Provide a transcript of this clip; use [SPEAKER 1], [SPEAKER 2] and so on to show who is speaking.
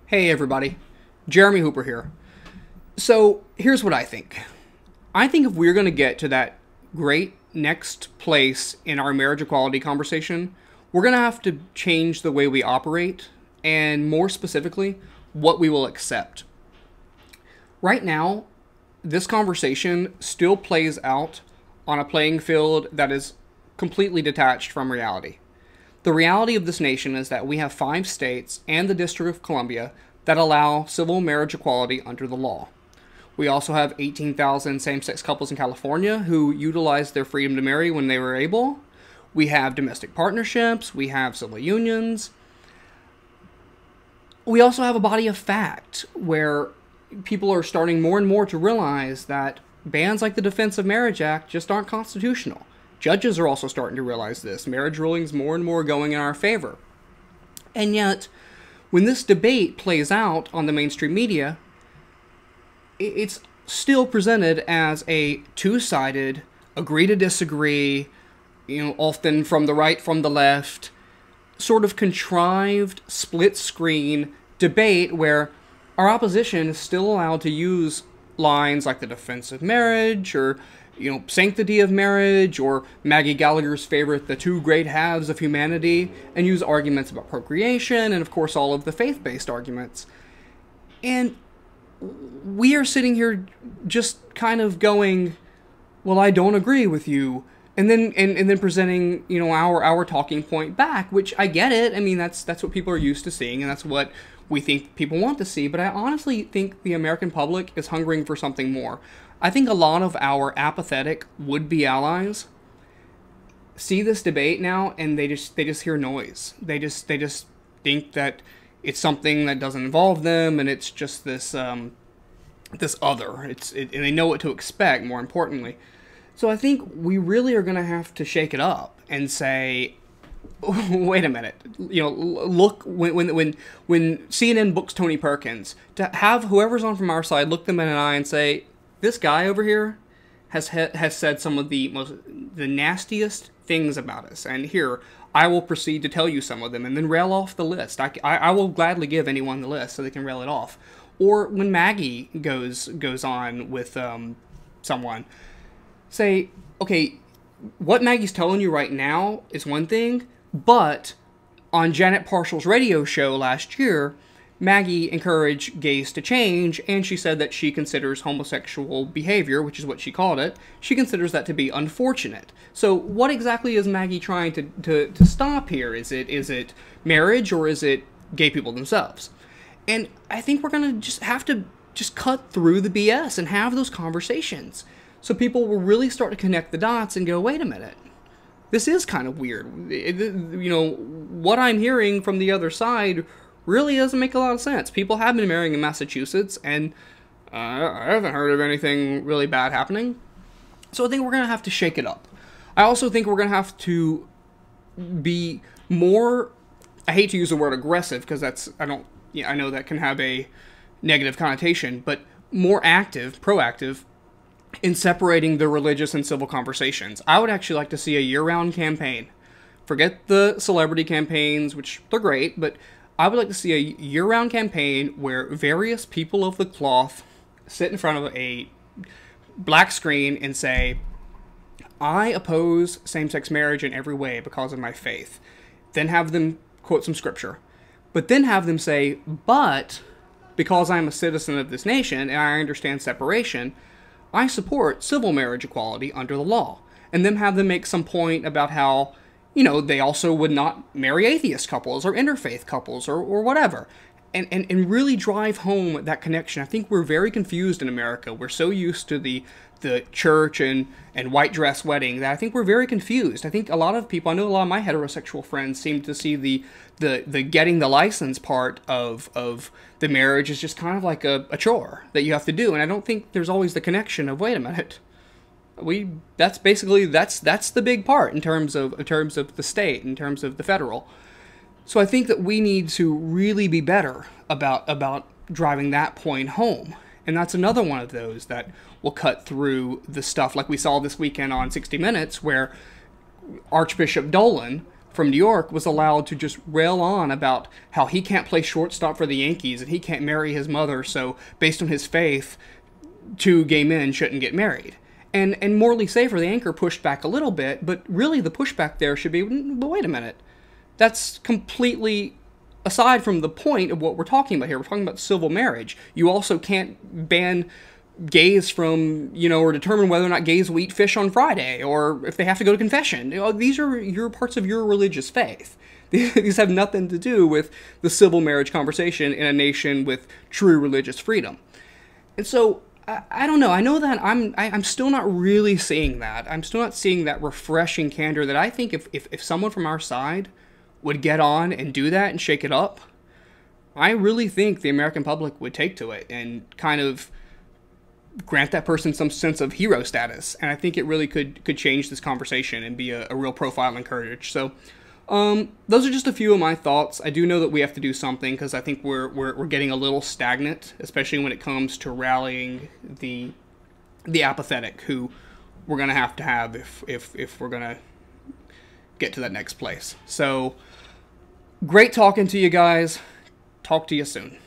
[SPEAKER 1] Hey everybody, Jeremy Hooper here. So here's what I think. I think if we're going to get to that great next place in our marriage equality conversation, we're going to have to change the way we operate and more specifically, what we will accept. Right now, this conversation still plays out on a playing field that is completely detached from reality. The reality of this nation is that we have 5 states and the District of Columbia that allow civil marriage equality under the law. We also have 18,000 same-sex couples in California who utilize their freedom to marry when they were able. We have domestic partnerships. We have civil unions. We also have a body of fact where people are starting more and more to realize that bans like the Defense of Marriage Act just aren't constitutional. Judges are also starting to realize this. Marriage rulings more and more going in our favor. And yet, when this debate plays out on the mainstream media, it's still presented as a two-sided, agree to disagree, often from the right, from the left, sort of contrived, split-screen debate where our opposition is still allowed to use lines like the Defense of Marriage or sanctity of marriage, or Maggie Gallagher's favorite, the two great halves of humanity, and use arguments about procreation, and of course all of the faith-based arguments. And we are sitting here just kind of going, well, I don't agree with you, and then presenting, our talking point back, which I get it. I mean, that's what people are used to seeing, and that's what we think people want to see, but I honestly think the American public is hungering for something more. I think a lot of our apathetic would-be allies see this debate now and they just hear noise. They just think that it's something that doesn't involve them and it's just this this other. And they know what to expect, more importantly. So I think we really are going to have to shake it up and say, wait a minute. Look, when CNN books Tony Perkins, to have whoever's on from our side look them in an eye and say, this guy over here has said some of the nastiest things about us, and here I will proceed to tell you some of them, and then rail off the list. I will gladly give anyone the list so they can rail it off. Or when Maggie goes on with someone, say, okay, what Maggie's telling you right now is one thing, but on Janet Parshall's radio show last year, Maggie encouraged gays to change, and she said that she considers homosexual behavior, which is what she called it, she considers that to be unfortunate. So what exactly is Maggie trying to stop here? Is it marriage, or is it gay people themselves? And I think we're going to just have to cut through the BS and have those conversations. So people will really start to connect the dots and go, wait a minute, this is kind of weird. What I'm hearing from the other side really doesn't make a lot of sense. People have been marrying in Massachusetts, and I haven't heard of anything really bad happening. So I think we're going to have to shake it up. I also think we're going to have to be more, I hate to use the word aggressive, because I know that can have a negative connotation, but more active, proactive, in separating the religious and civil conversations. I would actually like to see a year-round campaign. Forget the celebrity campaigns, which they're great, but I would like to see a year-round campaign where various people of the cloth sit in front of a black screen and say, I oppose same-sex marriage in every way because of my faith. Then have them quote some scripture. But then have them say, but because I'm a citizen of this nation and I understand separation, I support civil marriage equality under the law. And then have them make some point about how they also would not marry atheist couples or interfaith couples or whatever. And really drive home that connection. I think we're very confused in America. We're so used to the church and white dress wedding that I think we're very confused. I think a lot of people, I know a lot of my heterosexual friends seem to see the getting the license part of the marriage is just kind of like a chore that you have to do. And I don't think there's always the connection of, wait a minute, that's the big part in terms of the state, in terms of the federal. So I think that we need to really be better about driving that point home. And that's another one of those that will cut through the stuff like we saw this weekend on 60 Minutes, where Archbishop Dolan from New York was allowed to just rail on about how he can't play shortstop for the Yankees and he can't marry his mother, so based on his faith, two gay men shouldn't get married. And Morley Safer, the anchor, pushed back a little bit, but really the pushback there should be, but wait a minute. That's completely aside from the point of what we're talking about here. We're talking about civil marriage. You also can't ban gays from, or determine whether or not gays will eat fish on Friday, or if they have to go to confession. These are your parts of your religious faith. These have nothing to do with the civil marriage conversation in a nation with true religious freedom. And so, I don't know. I know that I'm still not really seeing that. I'm still not seeing that refreshing candor that I think if someone from our side would get on and do that and shake it up, I really think the American public would take to it and kind of grant that person some sense of hero status. And I think it really could change this conversation and be a real profile and courage. So those are just a few of my thoughts. I do know that we have to do something because I think we're getting a little stagnant, especially when it comes to rallying the apathetic, who we're going to have if we're going to get to that next place. So great talking to you guys. Talk to you soon.